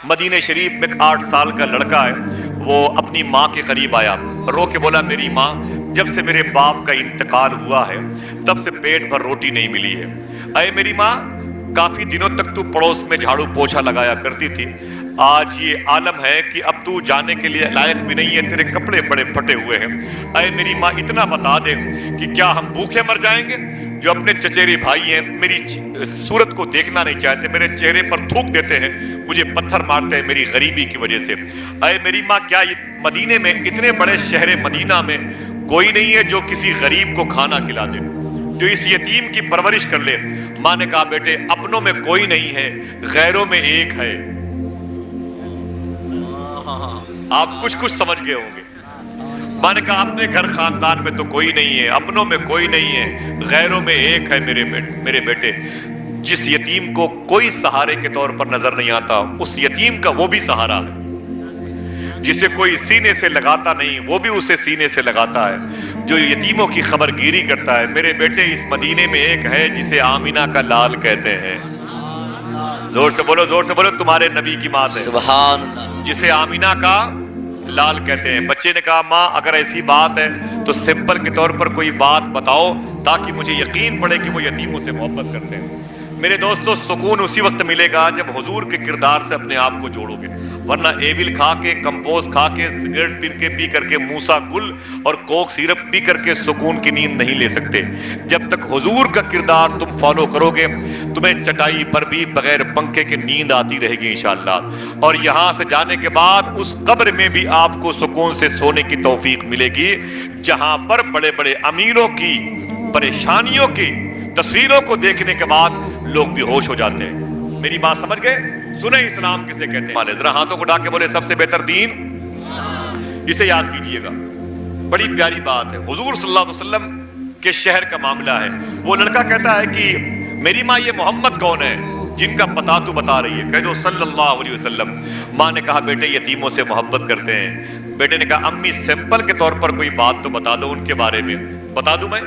مدینہ شریف میں ایک 8 سال کا لڑکا ہے، وہ اپنی ماں کے قریب آیا، رو کے بولا میری ماں جب سے میرے باپ کا انتقال ہوا ہے تب سے پیٹ بھر روٹی نہیں ملی ہے۔ اے میری ماں، کافی دنوں تک تو پڑوس میں جھاڑو پوچھا لگایا کرتی تھی، آج یہ عالم ہے کہ اب تو جانے کے لیے لائق بھی نہیں ہے، تیرے کپڑے بڑے پھٹے ہوئے ہیں۔ اے میری ماں اتنا بتا دے کہ کیا ہم بھوکے مر جائیں گے؟ جو اپنے چچیرے بھائی ہیں میری صورت کو دیکھنا نہیں چاہتے، میرے چہرے پر تھوک دیتے ہیں، مجھے پتھر مارتے ہیں میری غریبی کی وجہ سے۔ اے میری ماں، کیا یہ مدینے میں، اتنے بڑے شہر مدینہ میں کوئی نہیں ہے جو کسی غریب کو کھانا کھلا دے، جو اس یتیم کی پرورش کر لے؟ ماں نے کہا بیٹے اپنوں میں کوئی نہیں ہے، غیروں میں ایک ہے۔ آپ کچھ سمجھ گئے ہوں گے۔ ماں نے کہا اپنے گھر خاندان میں تو کوئی نہیں ہے، اپنوں میں کوئی نہیں ہے، غیروں میں ایک ہے میرے بیٹے۔ جس یتیم کو کوئی سہارے کے طور پر نظر نہیں آتا، اس یتیم کا وہ بھی سہارا ہے۔ جسے کوئی سینے سے لگاتا نہیں، وہ بھی اسے سینے سے لگاتا ہے۔ جو یتیموں کی خبر گیری کرتا ہے، میرے بیٹے اس مدینے میں ایک ہے جسے آمینہ کا لال کہتے ہیں۔ زور سے بولو تمہارے نبی کی بات ہے، سبحان اللہ۔ جسے آمینہ کا لال کہتے ہیں۔ بچے نے کہا ماں اگر ایسی بات ہے تو سمپل کے طور پر کوئی بات بتاؤ تاکہ مجھے یقین پڑے کہ وہ یتیموں سے محبت کرتے ہیں۔ میرے دوستو، سکون اسی وقت ملے گا جب حضور کے کردار سے اپنے آپ کو جوڑو گے، ورنہ ایول کھا کے، کمپوز کھا کے، سگریٹ پی کر کے، موسا گل اور کوک سیرپ پی کر کے سکون کی نیند نہیں لے سکتے۔ جب تک حضور کا کردار تم فالو کرو گے، تمہیں چٹائی پر بھی بغیر پنکھے کے نیند آتی رہے گی انشاءاللہ، اور یہاں سے جانے کے بعد اس قبر میں بھی آپ کو سکون سے سونے کی توفیق ملے گی، جہاں پر بڑے بڑے امیروں کی پریشانیوں کی تصویروں کو دیکھنے کے بعد لوگ بے ہوش ہو جاتے ہیں۔ میری بات سمجھ گئے؟ سنیں اسلام کسے کہتے ہیں؟ ذرا ہاتھوں کو اٹھا کے بولے سب سے بہتر دین، اسے یاد کیجئے گا، بڑی پیاری بات ہے۔ حضور صلی اللہ علیہ وسلم کے شہر کا معاملہ ہے۔ وہ لڑکا کہتا ہے کہ میری ماں یہ محمد کون ہے جن کا پتہ تو بتا رہی ہے؟ کہہ دو صلی اللہ علیہ وسلم۔ ماں نے کہا بیٹے یتیموں سے محبت کرتے ہیں۔ بیٹے نے کہا امی سمپل کے طور پر کوئی بات تو بتا دو ان کے بارے میں۔ بتا دوں میں؟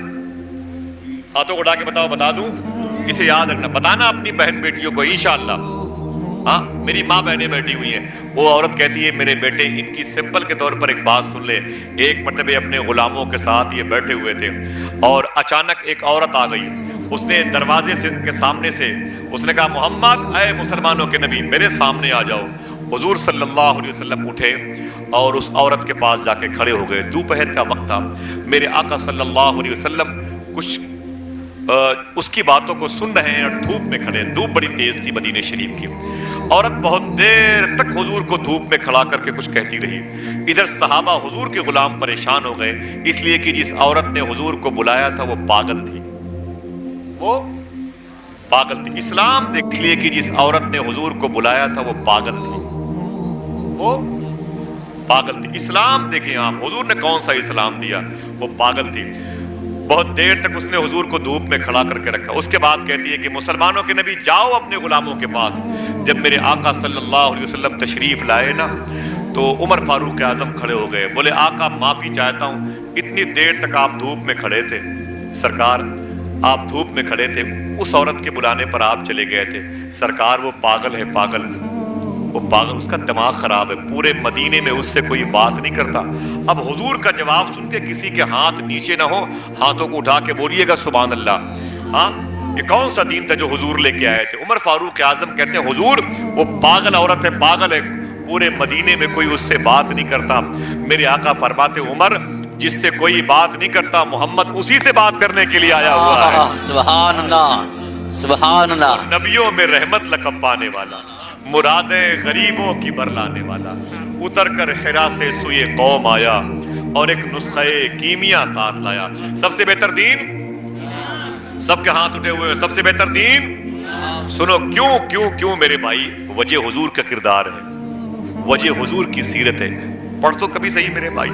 ہاتھوں کو اٹھا کے بتاؤ، بتا دوں؟ اسے یاد رکھنا، بتانا اپنی بہن بیٹیوں کو انشاءاللہ۔ ہاں میری ماں بہنیں بیٹھی ہوئی ہیں، وہ عورت کہتی ہے میرے بیٹے ان کی سمپل کے طور پر ایک بات سن لے۔ ایک مرتبہ اپنے غلاموں کے ساتھ یہ بیٹھے ہوئے تھے اور اچانک ایک عورت آ گئی۔ اس نے دروازے کے سامنے سے اس نے کہا محمد اے مسلمانوں کے نبی میرے سامنے آ جاؤ۔ حضور صلی اللہ علیہ وسلم اٹھے اور اس عورت کے پاس جا کے کھڑے ہو گئے۔ دوپہر کا وقت تھا، میرے آقا صلی اللہ علیہ وسلم کچھ اس کی باتوں کو سن رہے ہیں اور دھوپ میں کھڑے ہیں۔ دھوپ بڑی تیز تھی مدینہ شریف کی۔ عورت بہت دیر تک حضور کو دھوپ میں کھڑا کر کے کچھ کہتی رہی۔ ادھر صحابہ حضور کے غلام پریشان ہو گئے، اس لیے کہ جس عورت نے حضور کو بلایا تھا وہ پاگل تھی، وہ پاگل تھی۔ اسلام دیکھ، اس لیے کہ جس عورت نے حضور کو بلایا تھا وہ پاگل تھی، وہ پاگل تھی۔ اسلام دیکھیں آپ، حضور نے کون سا اسلام دیا؟ وہ پاگل تھی۔ بہت دیر تک اس نے حضور کو دھوپ میں کھڑا کر کے رکھا۔ اس کے بعد کہتی ہے کہ مسلمانوں کے نبی جاؤ اپنے غلاموں کے پاس۔ جب میرے آقا صلی اللہ علیہ وسلم تشریف لائے نا تو عمر فاروق اعظم کھڑے ہو گئے، بولے آقا معافی چاہتا ہوں، اتنی دیر تک آپ دھوپ میں کھڑے تھے، سرکار آپ دھوپ میں کھڑے تھے، اس عورت کے بلانے پر آپ چلے گئے تھے، سرکار وہ پاگل ہے، پاگل، وہ پاگل، اس کا دماغ خراب ہے، پورے مدینے میں اس سے کوئی بات نہیں کرتا۔ اب حضور کا جواب سن کے کسی کے ہاتھ نیچے نہ ہو، ہاتھوں کو اٹھا کے بولیے گا سبحان اللہ۔ ہاں یہ کون سا دین تھا جو حضور لے کے آئے تھے؟ عمر فاروق اعظم کہتے ہیں حضور وہ پاگل عورت ہے، پاگل ہے، پورے مدینے میں کوئی اس سے بات نہیں کرتا۔ میرے آقا فرماتے عمر جس سے کوئی بات نہیں کرتا محمد اسی سے بات کرنے کے لیے آیا ہوا ہے۔ سبحان اللہ، سبحان اللہ۔ نبیوں میں رحمت لقب پانے والا، مرادیں غریبوں کی برلانے والا، اتر کر حرا سے سوئے قوم آیا اور ایک نسخہ کیمیا ساتھ لایا۔ سب سے بہتر دین، سب کے ہاتھ اٹھے ہوئے ہیں، سب سے بہتر دین سنو کیوں کیوں کیوں میرے بھائی؟ وجہ حضور کا کردار ہے، وجہ حضور کی سیرت ہے۔ پڑھ تو کبھی صحیح میرے بھائی۔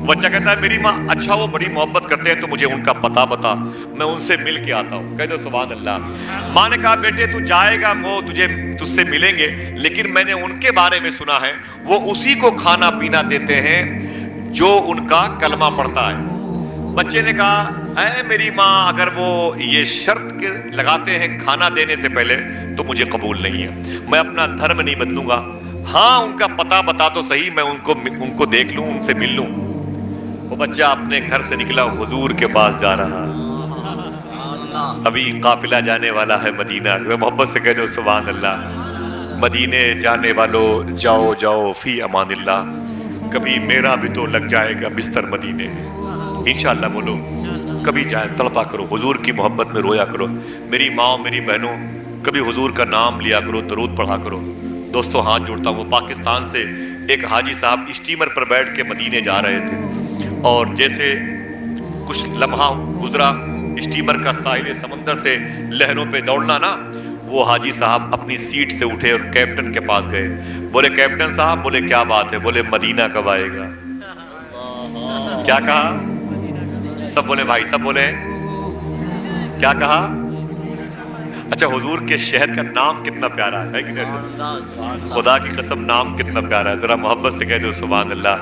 بچہ کہتا ہے میری ماں اچھا وہ بڑی محبت کرتے ہیں تو مجھے ان کا پتہ بتا، میں ان سے مل کے آتا ہوں۔ کہہ دو سبحان اللہ۔ ماں نے کہا بیٹے تو جائے گا، وہ تجھ سے ملیں گے، لیکن میں نے ان کے بارے میں سنا ہے وہ اسی کو کھانا پینا دیتے ہیں جو ان کا کلمہ پڑھتا ہے۔ بچے نے کہا اے میری ماں اگر وہ یہ شرط لگاتے ہیں کھانا دینے سے پہلے تو مجھے قبول نہیں ہے، میں اپنا دھرم نہیں بدلوں گا، ہاں ان کا پتہ بتا تو صحیح، میں ان کو دیکھ لوں، ان سے مل لوں۔ وہ بچہ اپنے گھر سے نکلا، حضور کے پاس جا رہا، ابھی قافلہ جانے والا ہے مدینہ۔ محبت سے کہہ دو سبحان اللہ۔ مدینے جانے والوں جاؤ جاؤ فی امان اللہ، کبھی میرا بھی تو لگ جائے گا بستر مدینے، انشاءاللہ بولو۔ کبھی جائے تڑپا کرو، حضور کی محبت میں رویا کرو۔ میری ماں میری بہنوں، کبھی حضور کا نام لیا کرو، درود پڑھا کرو۔ دوستو ہاتھ جوڑتا ہوں، پاکستان سے ایک حاجی صاحب اسٹیمر پر بیٹھ کے مدینے جا رہے تھے، اور جیسے کچھ لمحہ گزرا اسٹیمر کا ساحل سمندر سے لہروں پہ دوڑنا نا، وہ حاجی صاحب اپنی سیٹ سے اٹھے اور کیپٹن کے پاس گئے۔ بولے کیپٹن صاحب، بولے کیا بات ہے؟ بولے مدینہ کب آئے گا؟ کیا کہا؟ سب بولے بھائی، سب بولے کیا کہا؟ اچھا، حضور کے شہر کا نام کتنا پیارا ہے کہ نہیں؟ خدا کی قسم نام کتنا پیارا ہے، ذرا محبت سے کہہ دو سبحان اللہ۔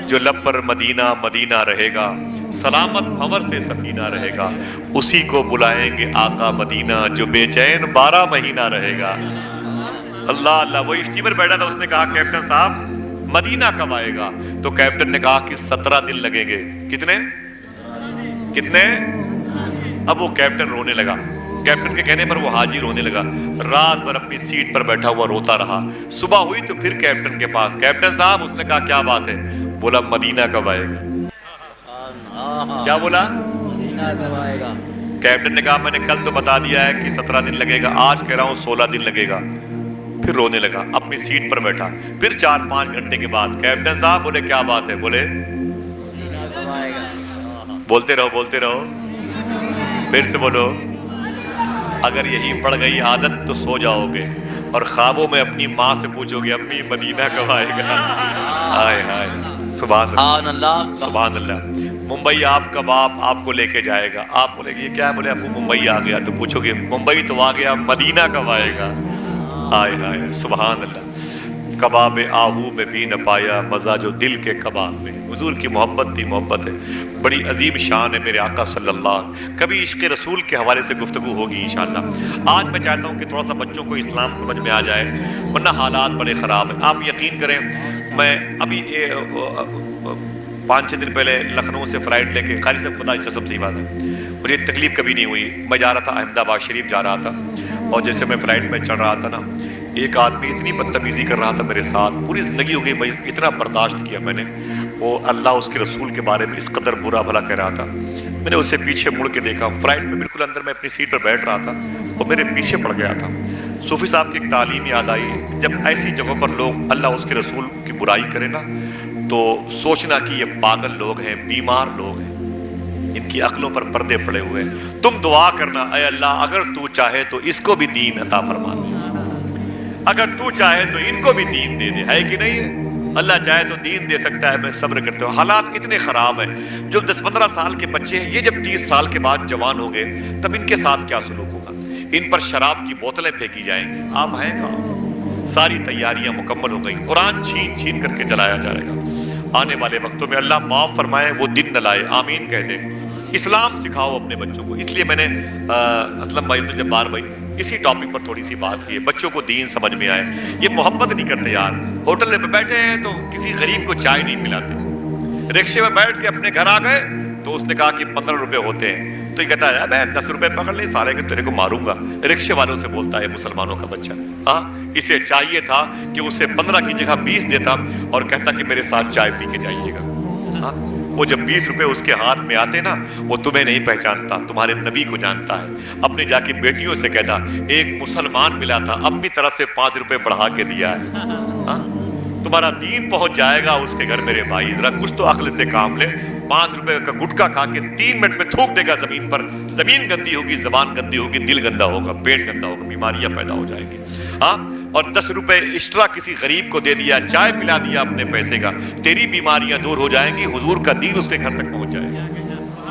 جو لب پر مدینہ مدینہ رہے گا، سلامت بھنور سے سفینہ رہے گا، اسی کو بلائیں گے آقا مدینہ، جو بے چین 12 مہینہ رہے گا۔ اللہ اللہ۔ وہی اسٹیمر بیٹھا تھا، اس نے کہا کیپٹن صاحب مدینہ کب آئے گا؟ تو کیپٹن نے کہا کہ 17 دن لگیں گے۔ کتنے؟ اب وہ کیپٹن رونے لگا، کیپٹن کے کہنے پر وہ حاجی رونے لگا، رات بھر اپنی سیٹ پر بیٹھا ہوا روتا رہا۔ صبح ہوئی تو پھر کیپٹن کے پاس، کیپٹن صاحب، اس نے کہا کیا بات ہے؟ بولا مدینہ کب آئے گا؟ کیا بولا؟ مدینہ کب آئے گا؟ کیپٹن نے کہا میں نے کل تو بتا دیا ہے کہ 17 دن لگے گا، آج کہہ رہا ہوں 16 دن لگے گا۔ پھر رونے لگا، اپنی سیٹ پر بیٹھا۔ پھر 4-5 گھنٹے کے بعد کیپٹن صاحب، بولے کیا بات ہے؟ بولے مدینہ کب آئے گا؟ بولتے رہو بولتے رہو، پھر سے بولو۔ اگر یہی پڑ گئی عادت تو سو جاؤ گے اور خوابوں میں اپنی ماں سے پوچھو گے امی مدینہ کب آئے گا؟ ہائے ہائے، سبحان اللہ سبحان اللہ۔ ممبئی آپ کا باپ آپ کو لے کے جائے گا، آپ بولے گے یہ کیا ہے؟ بولے ابو ممبئی آ گیا، تو پوچھو گے ممبئی تو آ گیا، مدینہ کب آئے گا؟ ہائے ہائے سبحان اللہ۔ کباب آہو میں بھی نہ پایا مزہ جو دل کے کباب میں۔ حضور کی محبت بھی محبت ہے، بڑی عظیم شان ہے میرے آقا صلی اللہ علیہ وسلم۔ کبھی عشق رسول کے حوالے سے گفتگو ہوگی انشاءاللہ۔ آج میں چاہتا ہوں کہ تھوڑا سا بچوں کو اسلام سمجھ میں آ جائے، ورنہ حالات بڑے خراب ہیں۔ آپ یقین کریں، میں ابھی 5-6 دن پہلے لکھنؤ سے فلائٹ لے کے، قاری صاحب خدا کی قسم صحیح بات ہے، مجھے تکلیف کبھی نہیں ہوئی۔ میں جا رہا تھا احمد آباد شریف جا رہا تھا، اور جیسے میں فلائٹ میں چڑھ رہا تھا نا، ایک آدمی اتنی بدتمیزی کر رہا تھا میرے ساتھ، پوری زندگی ہو گئی میں اتنا برداشت کیا میں نے، وہ اللہ اس کے رسول کے بارے میں اس قدر برا بھلا کہہ رہا تھا۔ میں نے اسے پیچھے مڑ کے دیکھا، فلائٹ میں بالکل اندر میں اپنی سیٹ پر بیٹھ رہا تھا، وہ میرے پیچھے پڑ گیا تھا۔ صوفی صاحب کی ایک تعلیم یاد آئی، جب ایسی جگہوں پر لوگ اللہ اس کے رسول کی برائی کرے نا، تو سوچنا کہ یہ پاگل لوگ ہیں، بیمار لوگ ہیں، ان کی عقلوں پر پردے پڑے ہوئے ہیں۔ تم دعا کرنا، اے اللہ اگر تو چاہے تو اس کو بھی دین عطا فرما دے، اگر تو چاہے تو ان کو بھی دین دے دے، ہے کہ نہیں؟ اللہ چاہے تو دین دے سکتا ہے، میں صبر کرتا ہوں۔ حالات اتنے خراب ہیں، جو 10-15 سال کے بچے ہیں، یہ جب 30 سال کے بعد جوان ہو گئے تب ان کے ساتھ کیا سلوک ہوگا؟ ان پر شراب کی بوتلیں پھینکی جائیں گی، آپ ہیں کہاں؟ ساری تیاریاں مکمل ہو گئی، قرآن چھین چھین کر کے جلایا جائے گا۔ آنے والے وقتوں میں اللہ معاف فرمائے، وہ دن نہ لائے، آمین کہہ دیں۔ اسلام سکھاؤ اپنے بچوں کو۔ اس لیے میں نے اسلم بھائی عبد الجبار بھائی اسی ٹاپک پر تھوڑی سی بات کی ہے، بچوں کو دین سمجھ میں آئے۔ یہ محبت نہیں کرتے یار، ہوٹل میں بیٹھے ہیں تو کسی غریب کو چائے نہیں پلاتے، رکشے میں بیٹھ کے اپنے گھر آ گئے تو اس نے کہا کہ 15 روپے ہوتے ہیں، تو یہ کہتا ہے میں 10 روپے پکڑ لے سارے کے تیرے کو ماروں گا۔ رکشے والوں سے بولتا ہے مسلمانوں کا بچہ، ہاں اسے چاہیے تھا کہ اسے 15 کی جگہ 20 دیتا اور کہتا کہ میرے ساتھ چائے پی کے جائیے گا۔ ہاں وہ جب 20 روپے اس کے ہاتھ میں آتے نا، وہ تمہیں نہیں پہچانتا، تمہارے نبی کو جانتا ہے۔ اپنے جا کے بیٹیوں سے کہتا ایک مسلمان ملا تھا، اپنی طرف سے 5 روپے بڑھا کے دیا ہے۔ ہاں تمہارا دین پہنچ جائے گا اس کے گھر میرے بھائی، ذرا کچھ تو عقل سے کام لے۔ 5 روپے کا گٹکا کھا کے 3 منٹ میں تھوک دے گا زمین پر، زمین گندی ہوگی، زبان گندی ہوگی، دل گندا ہوگا، پیٹ گندا ہوگا، بیماریاں پیدا ہو جائیں گی۔ ہاں اور 10 روپے ایکسٹرا کسی غریب کو دے دیا، چائے پلا دیا اپنے پیسے کا، تیری بیماریاں دور ہو جائیں گی، حضور کا دین اس کے گھر تک پہنچ جائے گا۔